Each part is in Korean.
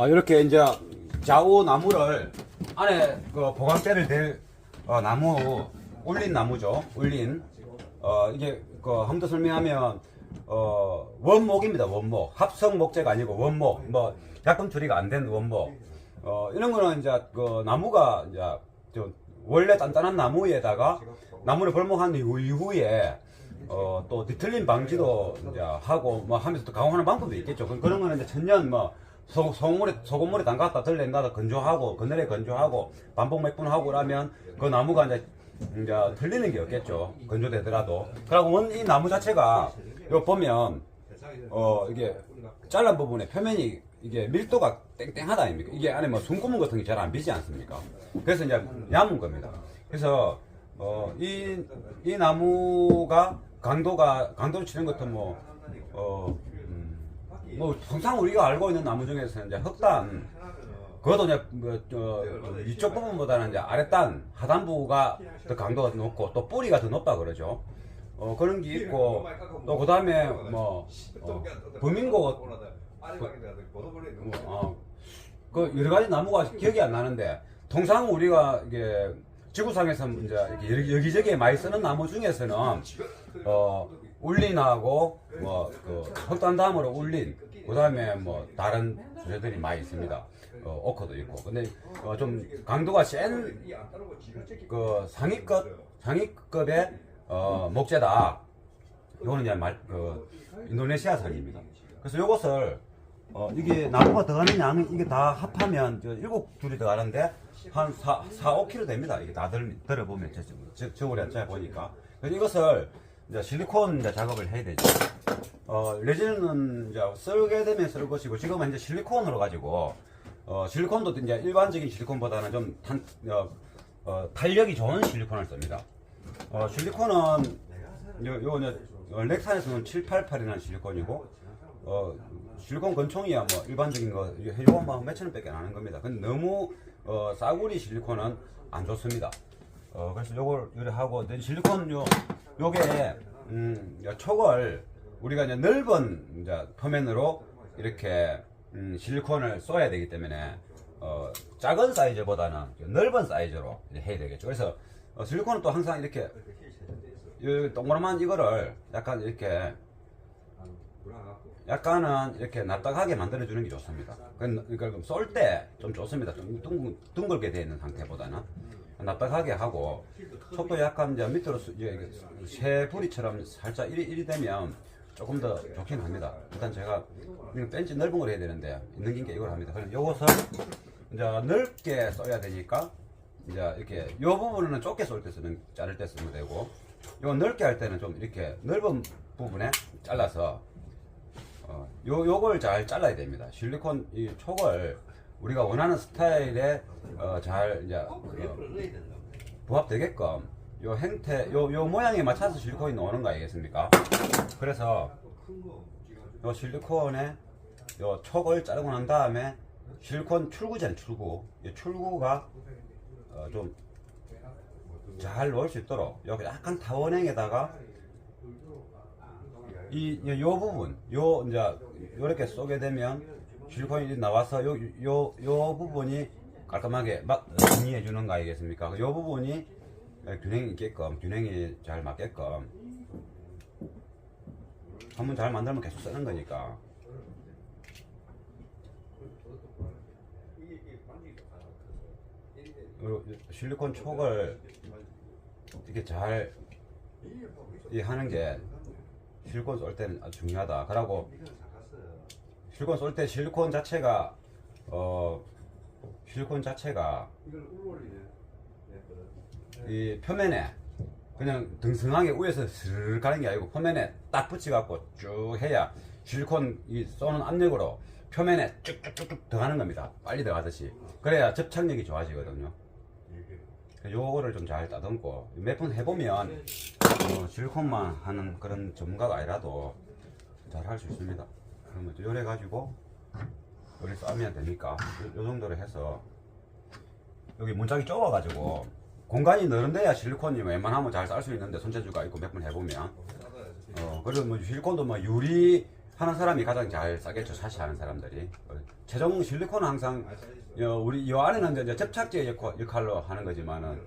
이렇게 이제 좌우 나무를 안에 그 보강대를 댈 나무 울린 나무죠. 울린 이게 그 한 번 더 설명하면 원목입니다. 원목 합성 목재가 아니고 원목 뭐 약품 처리가 안 된 원목 이런 거는 이제 그 나무가 이제 좀 원래 단단한 나무에다가 나무를 벌목한 이후에 또 뒤틀림 방지도 이제 하고 뭐 하면서 또 강화하는 방법도 있겠죠. 그런 거는 이제 천년 뭐 소금물에 담갔다 들렌다 건조하고 그늘에 건조하고 반복 몇 분 하고 그러면 그 나무가 이제 틀리는 게 없겠죠. 건조되더라도. 그리고 이 나무 자체가 이거 보면 이게 잘란 부분에 표면이 이게 밀도가 땡땡하다 아닙니까? 이게 안에 뭐 숨구멍 같은 게 잘 안 비지 않습니까? 그래서 이제 얇은 겁니다. 그래서 이 나무가 강도를 치는 것도 뭐 통상 우리가 알고 있는 나무 중에서는 이제 흑단 그것도 이제 이쪽 부분보다는 이제 아랫단 하단부가 더 강도가 높고 또 뿌리가 더 높다 그러죠. 그런 게 있고 또 그 다음에 범인고 그 여러 가지 나무가 기억이 안 나는데 통상 우리가 이게 지구상에서 이제 이렇게 여기저기에 많이 쓰는 나무 중에서는 울린하고 그 흑단 다음으로 울린 그다음에 뭐 다른 주제들이 많이 있습니다. 오크도 있고 근데 좀 강도가 센 그 상위급의 목재다. 이거는 이제 인도네시아산입니다. 그래서 이것을 이게 나무가 들어가는 양이 이게 다 합하면 7줄이 들어가는데 한 4, 5kg 됩니다. 이게 다 들어보면 저울에 짜 보니까. 그래서 이것을 이제 실리콘 이제 작업을 해야 되죠. 레진은 이제 쓰게 되면 쓸 것이고 지금은 이제 실리콘으로 가지고 실리콘도 이제 일반적인 실리콘보다는 좀 탄력이 좋은 실리콘을 씁니다. 실리콘은 렉산에서는 788이라는 실리콘이고 실리콘 권총이야 뭐 일반적인 거 해주고 뭐 몇천 원밖에 안 하는 겁니다. 근데 너무 싸구리 실리콘은 안 좋습니다. 그래서 요걸 이렇게 하고 실리콘 요게 촉을 우리가 이제 넓은 이제 표면으로 이렇게 실리콘을 쏘아야 되기 때문에 작은 사이즈보다는 넓은 사이즈로 해야 되겠죠. 그래서 실리콘은 또 항상 이렇게 동그란 이거를 약간은 이렇게 납작하게 만들어 주는 게 좋습니다. 그러니까 쏠 때 좀 좋습니다. 좀 둥글게 되어 있는 상태보다는 납작하게 하고 촉도 약간 이제 밑으로 새 부리처럼 살짝 이리 되면 조금 더 좋긴 합니다. 일단 제가 벤치 넓은 걸 해야 되는데 있는 게 이걸 합니다. 그래서 요것을 이제 넓게 써야 되니까 이제 이렇게 요 부분은 좁게 쏠 때 자를 때 쓰면 되고 요건 넓게 할 때는 좀 이렇게 넓은 부분에 잘라서 요걸 잘 잘라야 됩니다. 실리콘 이 촉을 우리가 원하는 스타일에 잘 이제 부합되게끔 요 형태 요 모양에 맞춰서 실리콘이 나오는 거 아니겠습니까? 그래서 요 실리콘에 요 촉을 자르고 난 다음에 실리콘 출구잖아요. 출구가 좀 잘 놓을 수 있도록 여기 약간 타원형에다가 요 부분 이제 요렇게 쏘게 되면 실리콘이 나와서 요 부분이 깔끔하게 막 정리해 주는 거 아니겠습니까? 요 부분이 균형이 있게끔 균형이 잘 맞게끔 한번 잘 만들면 계속 쓰는 거니까. 실리콘 촉을 이렇게 잘 하는 게 실리콘 쏠 때는 아주 중요하다. 그러고 실리콘 쏠 때 실리콘 자체가 이 표면에 그냥 등성하게 위에서 스르르 가는 게 아니고 표면에 딱 붙여갖고 쭉 해야 실리콘 이 쏘는 압력으로 표면에 쭉쭉쭉쭉 들어가는 겁니다. 빨리 들어가듯이. 그래야 접착력이 좋아지거든요. 요거를 좀 잘 따듬고 몇 번 해보면 실리콘만 하는 그런 전문가가 아니라도 잘 할 수 있습니다. 그러면 요래 가지고 요리 싸면 되니까 요 정도로 해서 여기 문짝이 좁아 가지고 공간이 넓은데야 실리콘이 웬만하면 잘 쌀 수 있는데 손재주가 있고 몇 번 해보면 그리고 뭐 실리콘도 뭐 유리 하는 사람이 가장 잘 싸겠죠. 사실 하는 사람들이. 최종 실리콘은 항상 우리 요 안에는 이제 접착제 역할로 하는 거지만은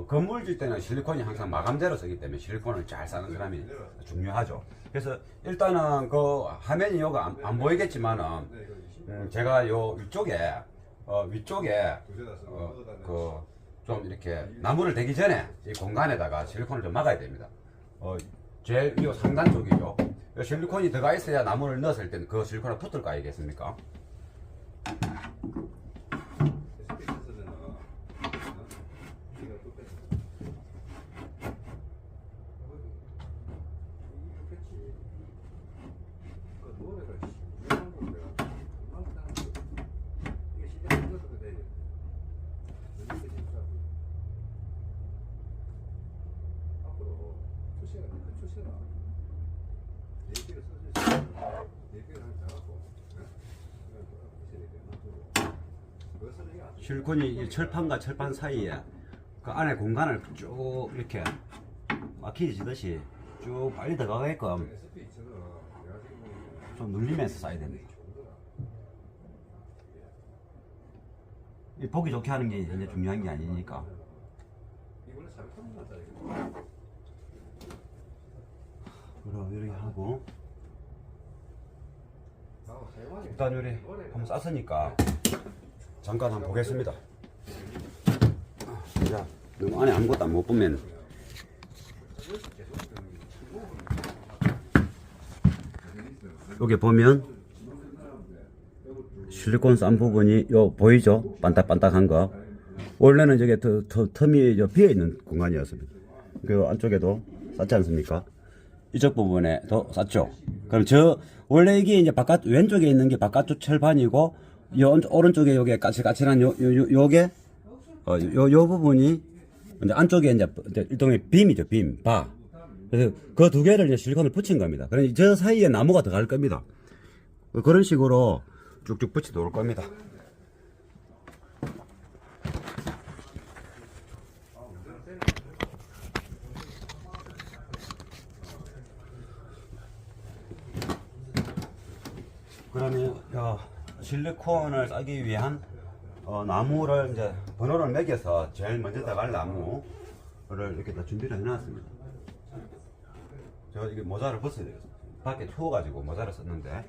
건물 질 때는 실리콘이 항상 마감재로 쓰기 때문에 실리콘을 잘 싸는 사람이 중요하죠. 그래서 일단은 그 화면이 요거 안 보이겠지만은 제가 요 위쪽에 그 좀 이렇게 나무를 대기 전에 이 공간에다가 실리콘을 좀 막아야 됩니다. 제일 요 상단 쪽이죠. 요 실리콘이 들어가 있어야 나무를 넣었을 때는 그 실리콘에 붙을 거 아니겠습니까? 실리콘이 이 철판과 철판 사이에 그 안에 공간을 쭉 이렇게 막히듯이 쭉 빨리 들어가게끔 좀 눌리면서 쌓아야 됩니다. 이 보기 좋게 하는 게 이제 중요한 게 아니니까. 그럼 이렇게 하고 일단 우리 한번 쌌으니까 잠깐 한번 보겠습니다. 자, 너무 안에 아무것도 안 못 보면 여기 보면 실리콘 싼 부분이 요 보이죠? 반딱반딱한 거. 원래는 저게 틈이 비어 있는 공간이었습니다. 그 안쪽에도 쌌지 않습니까? 이쪽 부분에 더 쌌죠. 그럼 원래 이게 이제 왼쪽에 있는 게 바깥쪽 철판이고, 오른쪽에 요게 까칠까칠한 요게, 요 부분이, 이제 안쪽에 이제 일종의 빔이죠, 빔, 바. 그래서 그 두 개를 이제 실리콘을 붙인 겁니다. 그러니 저 사이에 나무가 들어갈 겁니다. 그런 식으로 쭉쭉 붙여 놓을 겁니다. 그러면 실리콘을 싸기 위한 나무를 이제 번호를 매겨서 제일 먼저 들어갈 나무를 이렇게 다 준비를 해놨습니다. 제가 이게 모자를 벗어야 되겠어요. 밖에 추워가지고 모자를 썼는데.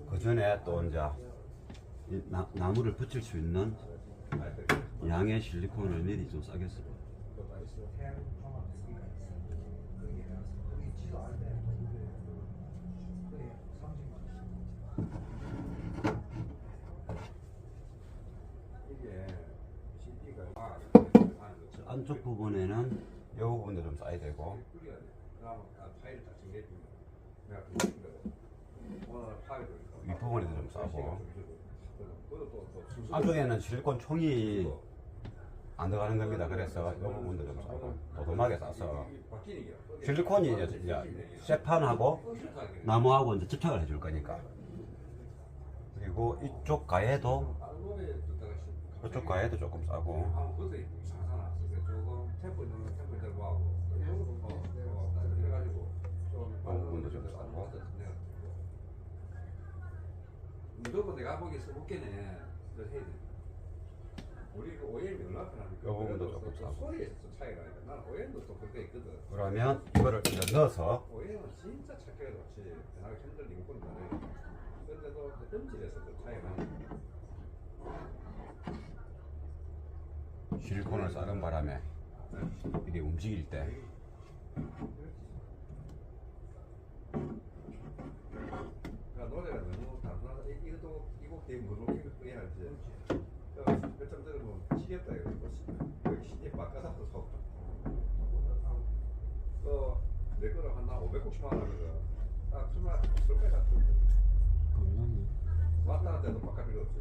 그 전에 또 이제 나무를 붙일 수 있는 양의 실리콘을 미리 좀 싸겠습니다. 안쪽 부분에는 이 부분도 좀 싸야 되고, 윗부분에도 좀 싸고, 안쪽에는 실리콘 총이 안 들어가는 겁니다. 그래서 이 부분도 좀 싸고 도톰하게 싸서 실리콘이 이제 쇠판하고 나무하고 이제 접착을 해줄 거니까. 그리고 이쪽 가에도 조금 싸고. 이 부분도 좀 싸고. 무조건 내가 보기에서 못겠네. 해야 돼. 우리 그 OEM이 얼마나 편합니까? 요 부분도 조금 싸고. 소리에서 차이가 나니까 나는 OEM도 또 그렇게 있거든. 그러면 이거를 이제 넣어서 OEM은 진짜 착하게 좋지. 나가 힘들 리모컨 다네. 그런데도 그 뜸질에서 또 차이가 나니까. 실리콘을 싸는 바람에 이게 움직일 때 그러니까 노래가 너무 단순하다. 이것도 이곡 되게 뭐로 해야 할지. 몇점 들으면 지겹다 이거. 여기 시계 바꿔서 서. 내 거를 한 500곡씩 하거든. 딱 정말 그렇게 같은데. 왔다 갔다 해도 바꿔 필요 없지.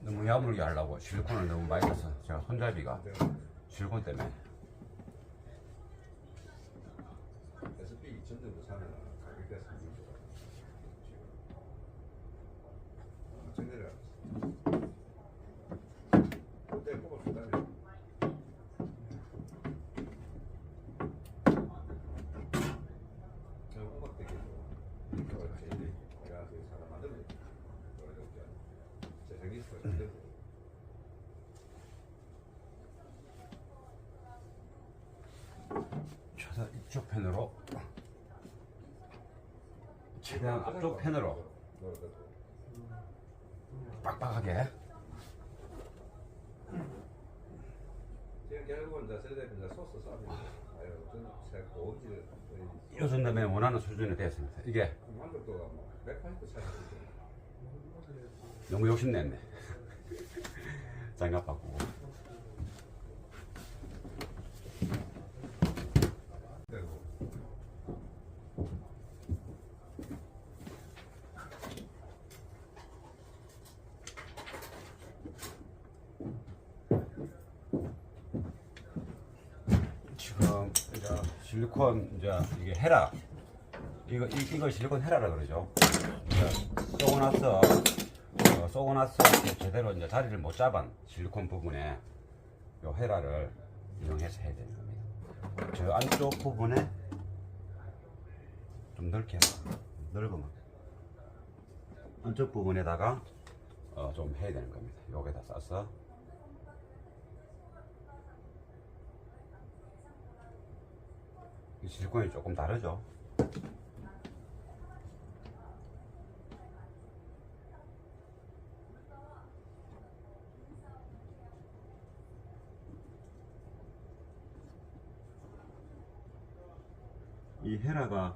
너무 야물게 하려고 실리콘을 너무 많이 써서 제가 손잡이가 실리콘 때문에 저기 사람 만들면 돼. 재생리스트가 만들면 돼. 최대한 이쪽 펜으로 최대한 앞쪽 펜으로 빡빡하게. 지금 결국은 이제 세대는 이제 소스 싸면 아유 좀 고기를 이 정도면 원하는 수준이 됐습니다. 이게 만족도가 뭐 180도 차이 나거든요. 너무 욕심냈네. 장갑 바꾸고. 그리고 지금 이제 실리콘 이제 이게 헤라 이걸 실리콘 헤라라 그러죠. 이제 쏘고 나서 제대로 이제 자리를 못 잡은 실리콘 부분에 요 헤라를 이용해서 해야 되는 겁니다. 저 안쪽 부분에 좀 넓게 넓으면 안쪽 부분에다가 좀 해야 되는 겁니다. 여기다 싸서 이 실리콘이 조금 다르죠. 이 헤라가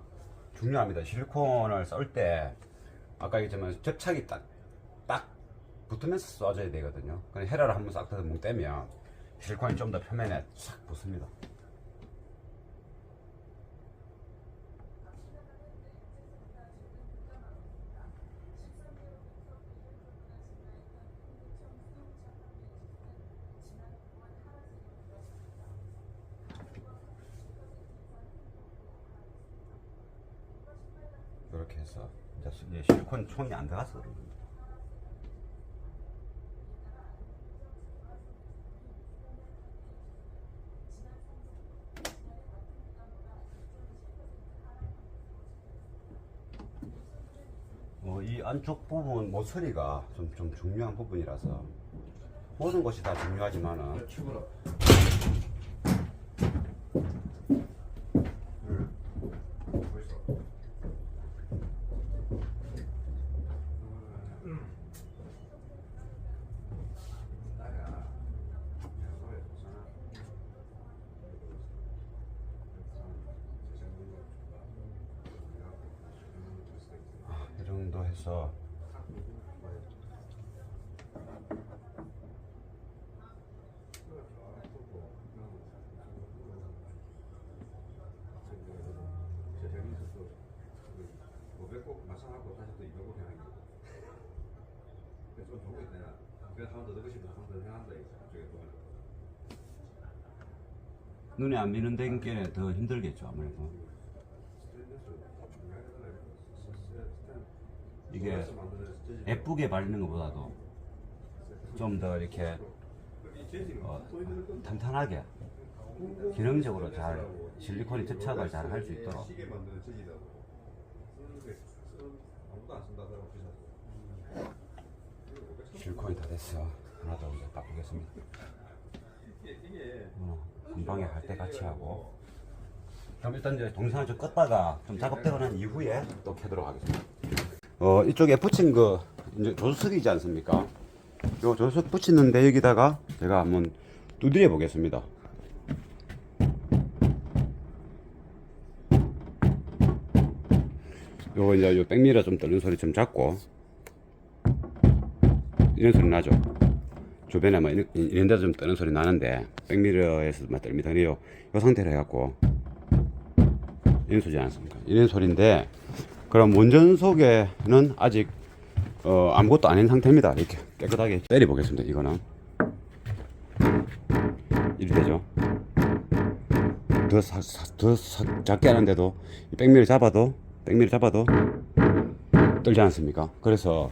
중요합니다. 실리콘을 썰 때 아까 얘기했지만 접착이 딱 붙으면서 쏴줘야 되거든요. 그냥 헤라를 한번 싹 뜯어 뭉 떼면 실리콘이 좀 더 표면에 싹 붙습니다. 이렇게 해서 이제 실리콘 촌이 안 들어가서 그런 겁니다. 이 안쪽 부분 모서리가 좀 중요한 부분이라서 모든 것이 다 중요하지만은 축으로 벌써 나가 소리 좋잖아. 이 정도 해서 꼭 마찬가지로 다시 또 200원 해야 그래서 좀 좋은 거 있잖아. 그래서 한번 더 넣고 싶으면 한번 더 해야 한다 이거. 저기 또 눈에 안 미는 데는 더 힘들겠죠 아무래도. 이게 예쁘게 발리는 것보다도 좀 더 이렇게 탄탄하게 기능적으로 잘 실리콘이 접착을 잘 할 수 있도록. 시계 만드는 저기다고 아무도 안 쓴다고 비싸서 실리콘이 다 됐어. 하나 더 이제 바꾸겠습니다. 이게 한 방에 할 때 같이 하고. 그럼 일단 이제 동영상을 좀 껐다가 좀 작업되고 난 이후에 또 켜도록 하겠습니다. 이쪽에 붙인 거 이제 조수석이지 않습니까? 요 조수석 붙이는데 여기다가 제가 한번 두드려 보겠습니다. 요거 이제 요 백미러 좀 떨는 소리 좀 작고 이런 소리 나죠. 주변에 뭐 이런 데서 좀 뜨는 소리 나는데 백미러에서만 떨립니다. 요 상태로 해갖고 이런 소리지 않습니까? 이런 소리인데 그럼 원전속에는 아직 아무것도 안 한 상태입니다. 이렇게 깨끗하게 때려 보겠습니다. 이거는 이렇게 되죠. 더 작게 하는데도 백미러 잡아도 떨지 않습니까? 그래서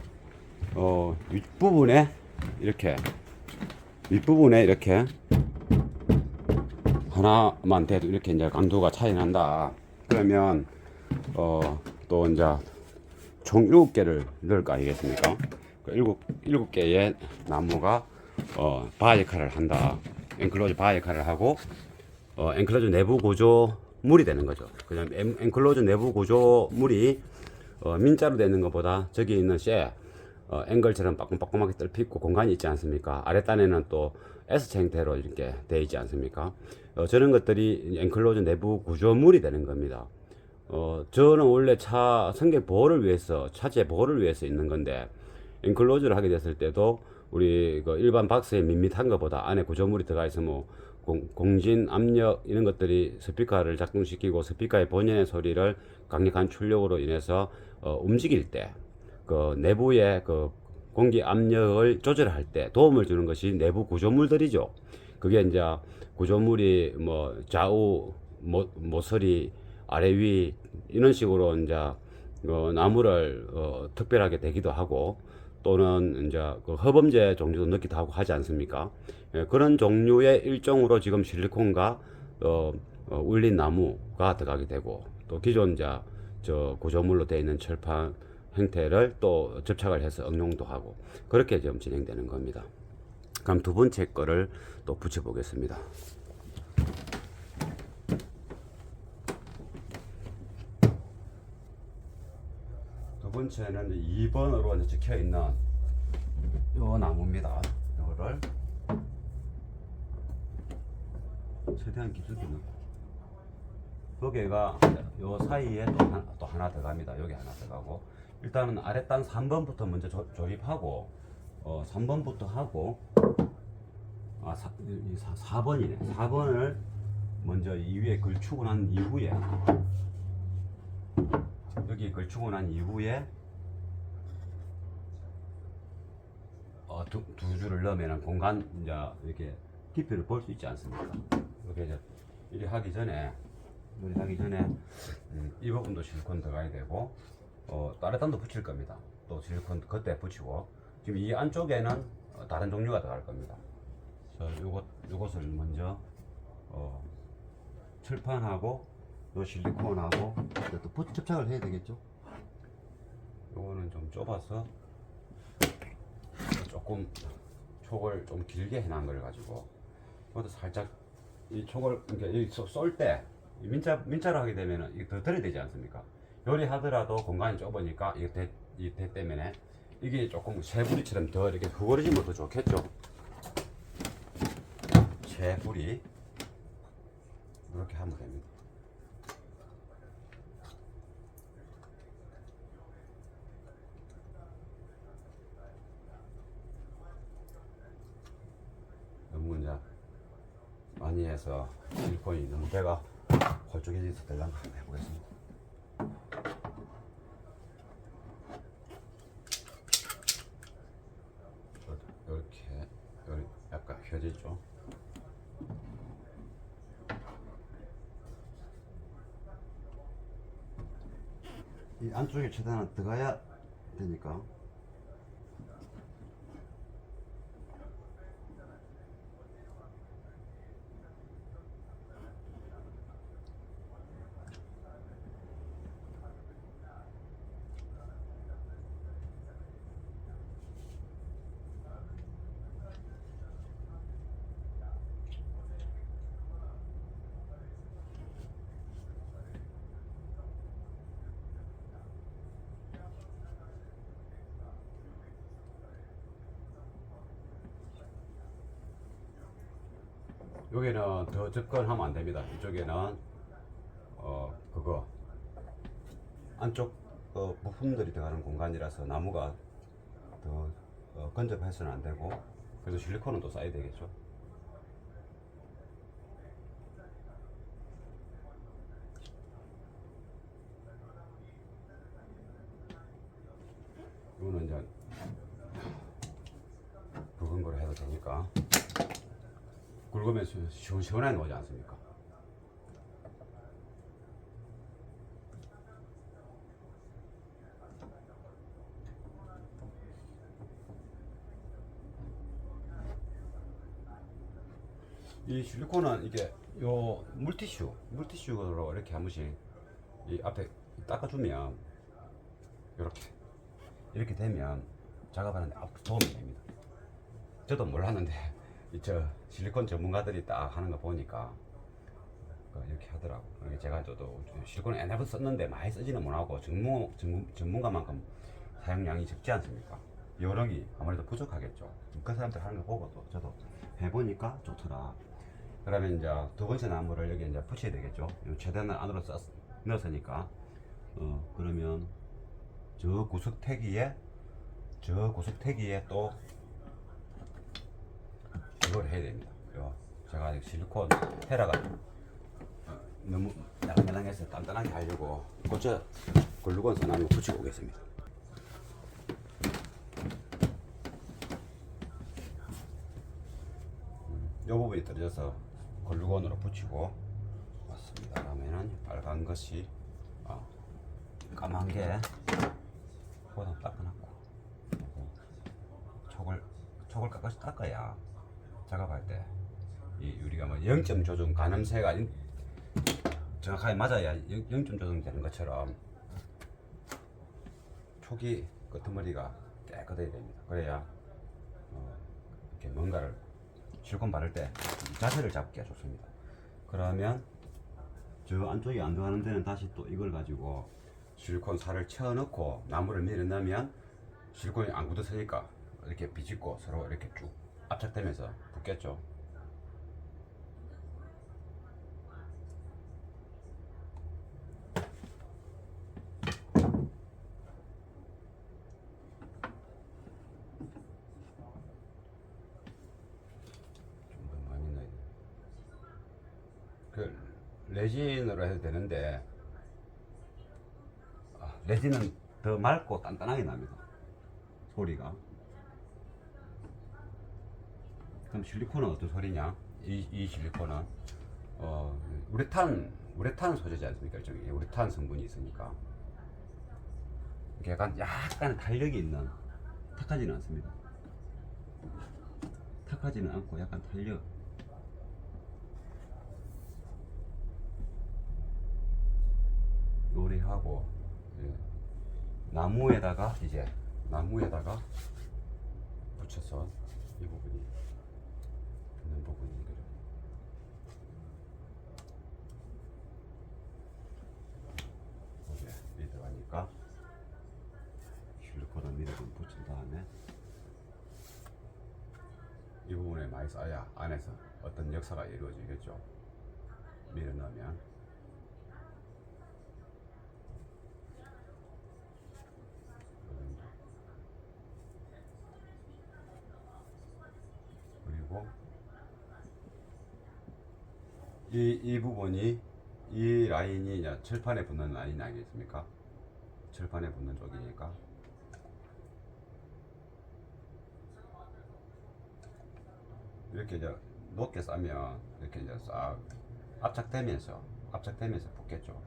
윗부분에 이렇게 하나만 돼도 이렇게 이제 강도가 차이 난다. 그러면 또 이제 총 7개를 넣을 거 아니겠습니까? 그 7개의 나무가 바 역할을 한다. 엔클로즈 바 역할을 하고 엔클로즈 내부 구조물이 되는 거죠. 그냥 엔클로즈 내부 구조물이 민자로 되는 것보다 저기 있는 앵글처럼 빠끔빠끔하게 뜰피고 공간이 있지 않습니까? 아랫단에는 또 S자 형태로 이렇게 되어 있지 않습니까? 저런 것들이 엔클로즈 내부 구조물이 되는 겁니다. 저는 원래 차 승객 보호를 위해서, 차체 보호를 위해서 있는 건데, 엔클로즈를 하게 됐을 때도 우리 그 일반 박스에 밋밋한 것보다 안에 구조물이 들어가 있으면 공진, 압력 이런 것들이 스피커를 작동시키고 스피커의 본연의 소리를 강력한 출력으로 인해서 움직일 때 그 내부의 그 공기 압력을 조절할 때 도움을 주는 것이 내부 구조물들이죠. 그게 이제 구조물이 뭐 좌우 모서리 아래 위 이런 식으로 이제 나무를 특별하게 되기도 하고 또는 이제 그 허범재 종류도 넣기도 하고 하지 않습니까? 예, 그런 종류의 일종으로 지금 실리콘과 울린 나무가 들어가게 되고 또 기존 이제 저 구조물로 되어 있는 철판 형태를 또 접착을 해서 응용도 하고 그렇게 지금 진행되는 겁니다. 그럼 두 번째 거를 또 붙여 보겠습니다. 두 번째는 2번으로 적혀 있는 요 나무입니다. 요거를 최대한 깊숙이 넣고 여기가 요 사이에 또 하나 들어갑니다. 여기 하나 들어가고 일단은 아랫단 3번부터 먼저 조립하고 3번부터 하고 4번이네. 4번을 먼저 이 위에 걸치고 난 이후에 여기 걸치고 난 이후에 두 줄을 넣으면 공간 이제 이렇게 깊이를 볼 수 있지 않습니까? 이렇게 이제 이리 하기 전에 이 부분도 실리콘 들어가야 되고 아랫단도 붙일 겁니다. 또 실리콘 그때 붙이고 지금 이 안쪽에는 다른 종류가 들어갈 겁니다. 요것을 먼저 철판하고 요 실리콘하고 또 접착을 해야 되겠죠. 요거는 좀 좁아서 조금 촉을 좀 길게 해놓은 걸 가지고 이것도 살짝 이 촉을 이렇게 쏠 때 민자로 하게 되면은 이게 더 들어야 되지 않습니까? 요리하더라도 공간이 좁으니까 이 대 때문에 이게 조금 쇠부리처럼 더 이렇게 후거리지면 더 좋겠죠. 쇠부리 이렇게 하면 됩니다. 너무 이제 많이 해서 실리콘이 너무 배가 홀쭉해져서 될랑 한번 해보겠습니다. 이렇게 약간 펴져 있죠. 이 안쪽에 최대한 들어가야 되니까. 여기는 더 접근하면 안 됩니다. 이쪽에는 그거 안쪽 부품들이 들어가는 공간이라서 나무가 더 건접해서는 안 되고 그래서 실리콘은 또 써야 되겠죠. 이거는 이제 붉은 거로 해도 되니까 굵으면 시원시원하게 나오지 않습니까? 이 실리콘은 이게 요 물티슈로 이렇게 한 번씩 이 앞에 닦아주면 이렇게 이렇게 되면 작업하는데 아주 도움이 됩니다. 저도 몰랐는데 저 실리콘 전문가들이 딱 하는 거 보니까 이렇게 하더라고. 제가 저도 실리콘을 옛날부터 썼는데 많이 쓰지는 못하고 전문가만큼 사용량이 적지 않습니까? 요령이 아무래도 부족하겠죠. 그 사람들 하는 거 보고도 저도 해보니까 좋더라. 그러면 이제 두 번째 나무를 여기 이제 붙여야 되겠죠. 최대한 안으로 넣었으니까. 그러면 저 구석태기에 또 이걸 해야 됩니다. 제가 아직 실리콘 헤라가 너무 말랑말랑해서 단단하게 하려고 고쳐 글루건 선한을 붙이고 오겠습니다. 이 부분이 떨어져서 글루건으로 붙이고 왔습니다. 그러면은 빨간 것이 까만 게 보다 닦아놨고 촉을 가끔씩 닦아야 작업할 때 이 유리가 뭐 0점 조정 가늠쇠가 정확하게 맞아야 0점 조정되는 것처럼 촉이 끄트머리가 깨끗해야 됩니다. 그래야 이렇게 뭔가를 실컷 바를 때 자세를 잡기가 좋습니다. 그러면 저 안쪽이 안 들어가는 데는 다시 또 이걸 가지고 실리콘 살을 채워넣고 나무를 밀어넣으면 실리콘이 안 굳어서니까 이렇게 비집고 서로 이렇게 쭉 압착되면서 붙겠죠. 좀 더 많이 넣어야 돼. 그 레진으로 해도 되는데 레진은 더 맑고 단단하게 납니다. 소리가. 그럼 실리콘은 어떤 소리냐? 이 실리콘은 우레탄 소재지 않습니까? 일종의 우레탄 성분이 있으니까 이렇게 약간 탄력이 있는, 탁하지는 않습니다. 탁하지는 않고 약간 탄력. 요리하고 나무에다가 붙여서 이 부분이 있는 부분이거든요. 이게 밑에 들어가니까 실리콘을 밑에 좀 붙인 다음에 이 부분에 많이 쌓아야 안에서 어떤 역사가 이루어지겠죠. 밀어 넣으면. 그리고 이 부분이, 이 라인이 이제 철판에 붙는 라인 아니겠습니까? 철판에 붙는 쪽이니까 이렇게 이제 높게 싸면 이렇게 이제 싹 압착되면서 붙겠죠.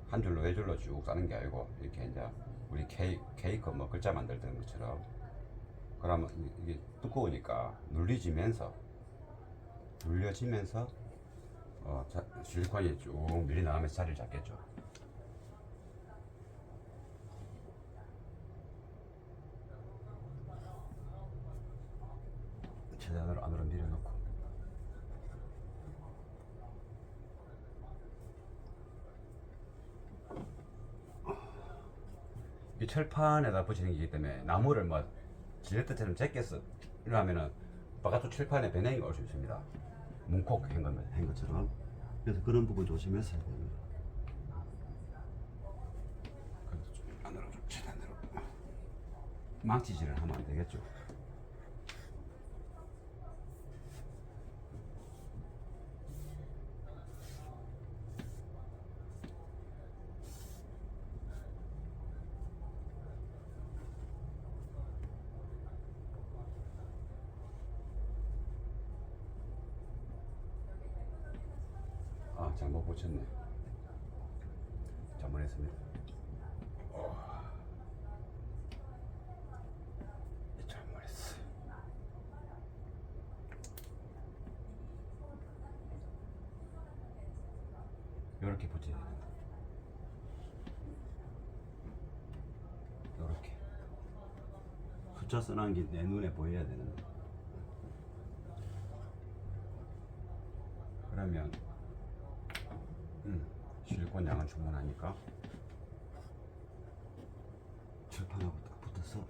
한 줄로 네 줄로 쭉 싸는 게 아니고 이렇게 이제 우리 케이크 뭐 글자 만들던 것처럼. 그러면 이게 두꺼우니까 눌려지면서 실리콘이 쭉 밀리 나가면서 자리를 잡겠죠. 최대한 안으로 밀어넣고 이 철판에다 붙이는 게이기 때문에 나무를 뭐 질레트처럼 제껴서 이러면은 바깥쪽 철판에 변형이 올 수 있습니다. 문콕 한 것처럼. 그래서 그런 부분 조심해서 해야 됩니다. 그래서 좀 안으로 좀 최대한으로 망치질을 하면 안 되겠죠. 잘못 붙였네. 잘못했습니다. 잘못했어. 이렇게 붙여야 됩니다. 이렇게. 붙여 써놓은 게 내 눈에 보여야 되는데. 그러면 실리콘 양은 충분하니까 철판하고 딱 붙어서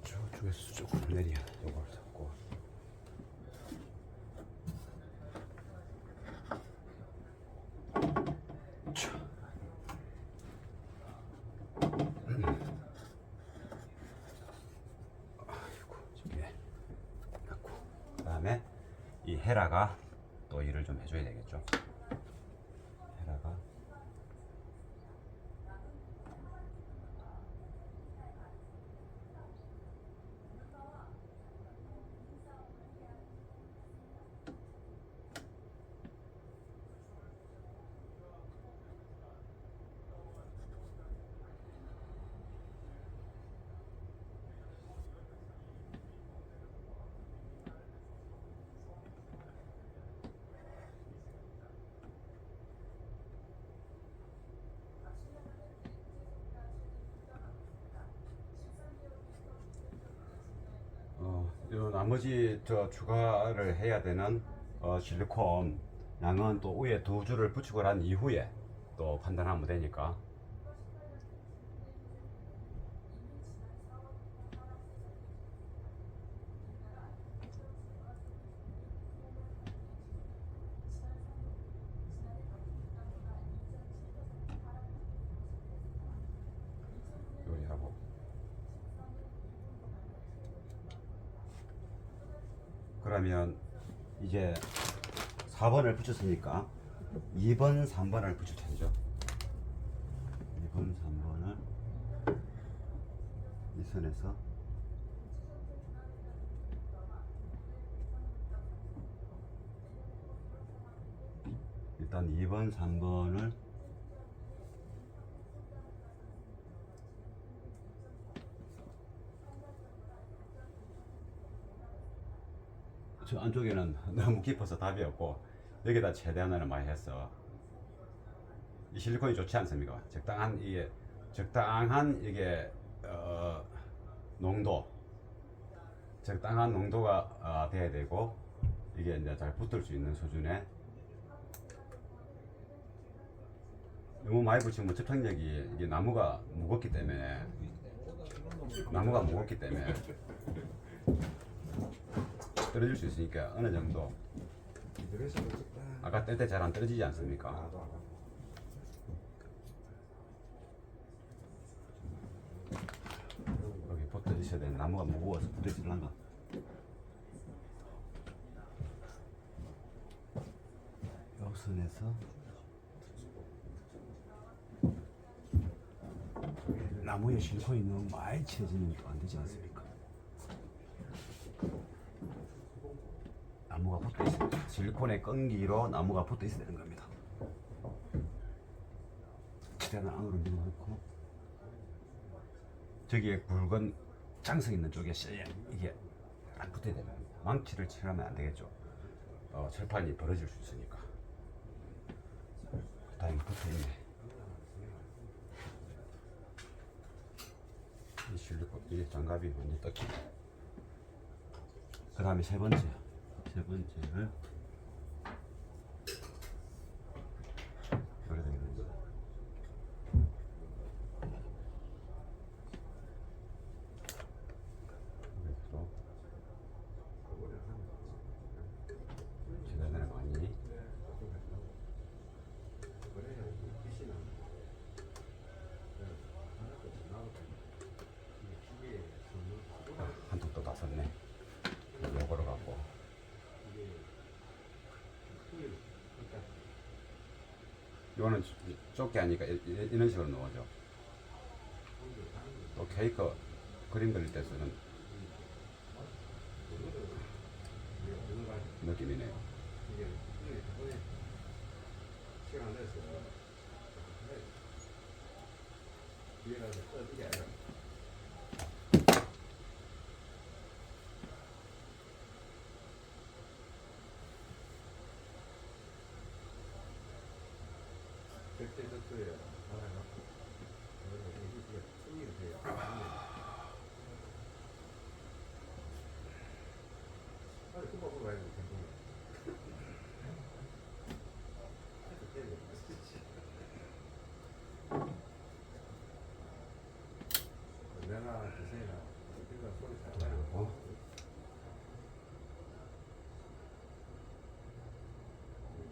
저쪽에서 조금 내려 이걸 잡고 그다음에 이 헤라가 또 일을 좀 해줘야 되겠죠. 헤라가 요 나머지 저 추가를 해야 되는 실리콘 양은 또 위에 두 줄을 붙이고 난 이후에 또 판단하면 되니까. 요리하고 그러면 이제 4번을 붙였으니까 2번, 3번을 붙일 텐죠. 2번, 3번을 이 선에서 일단 2번, 3번을 저 안쪽에는 너무 깊어서 답이 없고 여기다 최대한을 많이 했어. 이 실리콘이 좋지 않습니까? 적당한 이게 농도, 적당한 농도가 돼야 되고 이게 이제 잘 붙을 수 있는 수준에. 너무 많이 붙이면 접착력이 이게 나무가 무겁기 때문에 떨어질 수 있으니까 어느 정도 아까 뗄 때 잘 안 떨어지지 않습니까? 여기 붙어 있어야 되는 나무가 무거워서 붙어 있을란가? 요 선에서 나무에 실리콘이 너무 많이 칠해지면 또 안 되지 않습니까? 나무가 붙어 있어야 돼. 실리콘의 끈기로 나무가 붙어 있어야 되는 겁니다. 최대한 안으로 밀어넣고 저기에 굵은 장성 있는 쪽에 이게 안 붙어야 됩니다. 망치를 칠하면 안 되겠죠. 철판이 벌어질 수 있으니까. 다행히 붙어 있네. 이 실리콘, 이 장갑이 완전 떴기. 그 다음에 세 번째를 여기다 있는 재단을 많이 한 통 또 다 썼네. 요거로 갖고 이거는 좁게 하니까 이런 식으로 넣어줘. 또 케이크 그림 그릴 때 쓰는 느낌이네요. 써야 하나가 이게 충분히 돼요. 아니 금방 올라가야 돼. 내가 기세나 이런 소리 잘 나요.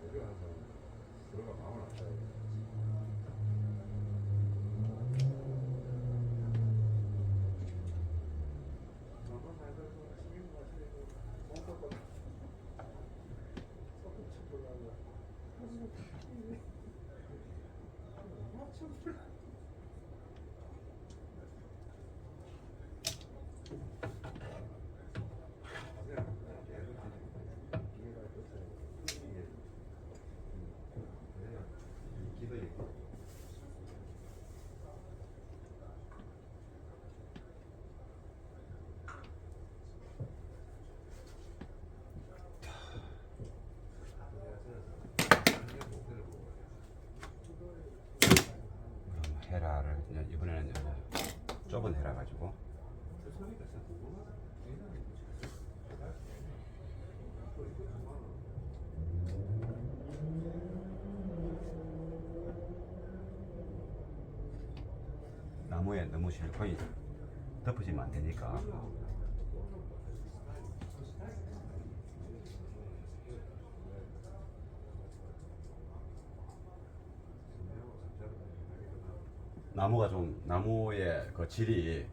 내려와서 들어가 마음을 안 따요. 헤라를 이번에는 좁은 헤라 가지고 나무에 너무 실리콘이 덮어지면 안 되니까 나무의 그 질이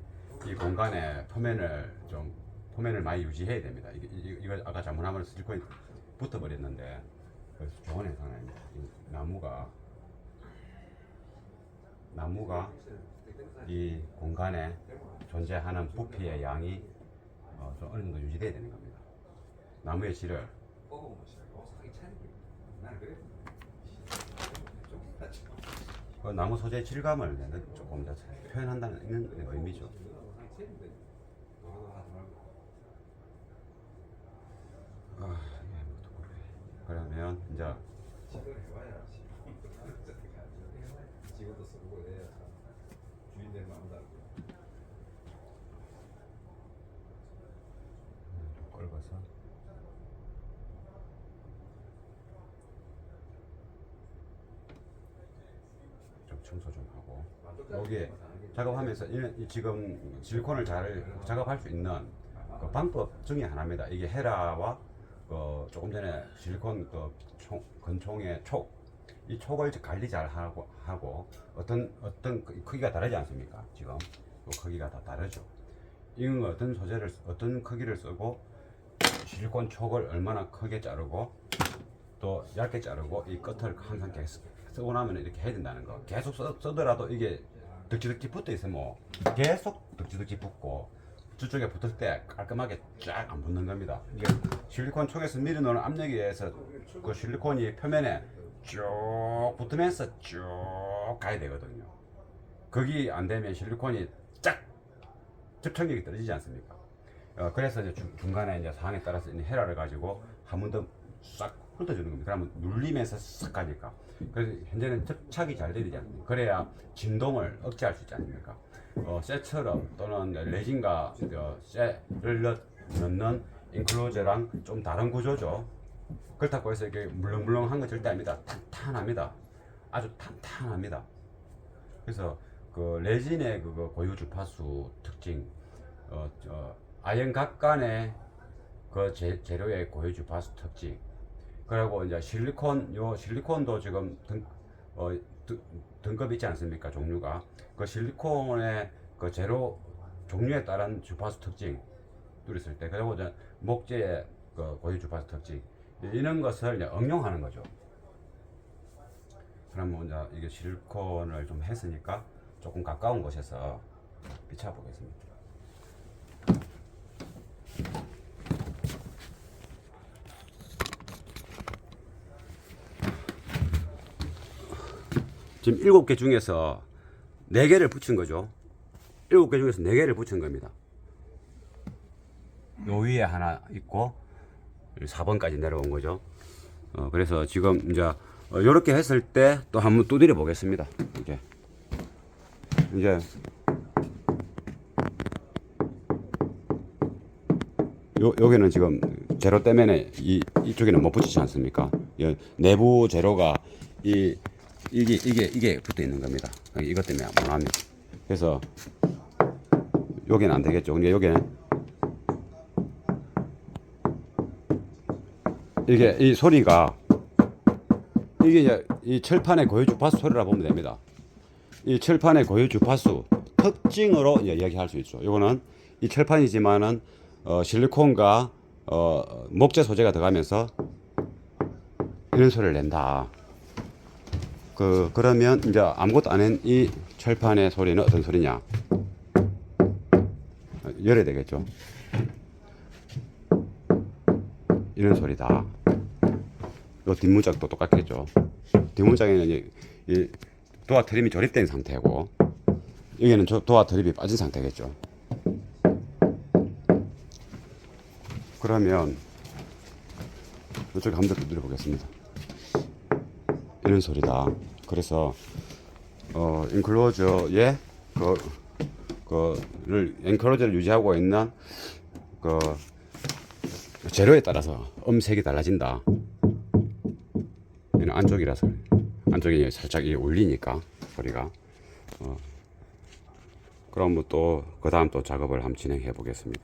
이 공간에 표면을 많이 유지해야 됩니다. 이거 아까 잘못하면 실리콘이 붙어버렸는데 그래서 좋은 현상은 아닙니다. 이 나무가 이 공간에 존재하는 부피의 양이 좀 어느 정도 유지돼야 되는 겁니다. 나무의 질을 나무 소재의 질감을 조금 더 표현한다는 의미죠. 그러면 이제 지금도 쓰고 해야 주인들 마음 달고. 긁어서 좀 청소 좀 하고 여기에 작업하면서 지금 실리콘을 잘 작업할 수 있는 그 방법 중에 하나입니다. 이게 헤라와 조금 전에 실리콘 건총의 이 촉을 관리 잘 하고 어떤 크기가 다르지 않습니까? 지금 크기가 다 다르죠. 이건 어떤 크기를 쓰고 실리콘 촉을 얼마나 크게 자르고 또 얇게 자르고 이 끝을 항상 계속 쓰고 나면 이렇게 해야 된다는 거. 계속 쓰더라도 이게 덕지덕지 붙어 있으면 계속 덕지덕지 붙고 저쪽에 붙을 때 깔끔하게 쫙 안 붙는 겁니다. 이게 실리콘 촉에서 밀어넣는 압력에 의해서 그 실리콘이 표면에 쭉 붙으면서 쭉 가야 되거든요. 거기 안 되면 실리콘이 쫙 접착력이 떨어지지 않습니까? 그래서 이제 중간에 이제 상황에 따라서 헤라를 가지고 한 번 더 싹 훑어주는 겁니다. 그러면 눌리면서 싹 가니까. 그래서 현재는 접착이 잘 되지 않습니까? 그래야 진동을 억제할 수 있지 않습니까? 쇠처럼 또는 레진과 쇠를 넣는 인클로저랑 좀 다른 구조죠. 그렇다고 해서 이게 물렁물렁한 거 절대 아닙니다. 탄탄합니다. 아주 탄탄합니다. 그래서 그 레진의 그 고유 주파수 특징, 아연각간의 그 재료의 고유 주파수 특징, 그리고 이제 실리콘도 지금 등급이 있지 않습니까? 종류가 그 실리콘의 그 재료 종류에 따른 주파수 특징 뚫었을 때, 그리고 이제 목재의 그 고유 주파수 특징, 이런 것을 이제 응용하는 거죠. 그러면 이제 이게 실리콘을 좀 했으니까 조금 가까운 곳에서 비춰 보겠습니다. 지금 7개 중에서 4개를 붙인 거죠. 7개 중에서 4개를 붙인 겁니다. 요 위에 하나 있고 4번까지 내려온 거죠. 그래서 지금 이제 요렇게 했을 때 또 한번 두드려 보겠습니다. 이제 여기는 지금 제로 때문에 이쪽에는 못 붙이지 않습니까? 내부 제로가 이게 붙어 있는 겁니다. 이것 때문에 못 합니다. 그래서 여기는 안 되겠죠. 그러니까 여기는 이게 이 소리가 이게 이제 이 철판의 고유 주파수 소리라 보면 됩니다. 이 철판의 고유 주파수 특징으로 이제 이야기할 수 있죠. 이거는 이 철판이지만은 실리콘과 목재 소재가 들어가면서 이런 소리를 낸다. 그러면 이제 아무것도 안 한 이 철판의 소리는 어떤 소리냐? 열어야 되겠죠. 이런 소리다. 요 뒷문짝도 똑같겠죠. 뒷문짝에는 이 도어 트림이 조립된 상태고, 여기는 도어 트림이 빠진 상태겠죠. 그러면 이쪽에 한번 더 두드려 보겠습니다. 이런 소리다. 그래서 엔클로저에 엔클로저를 유지하고 있는 재료에 따라서 음색이 달라진다. 얘는 안쪽이라서 안쪽이 살짝 울리니까 소리가. 그럼 또 그 다음 또 작업을 한번 진행해 보겠습니다.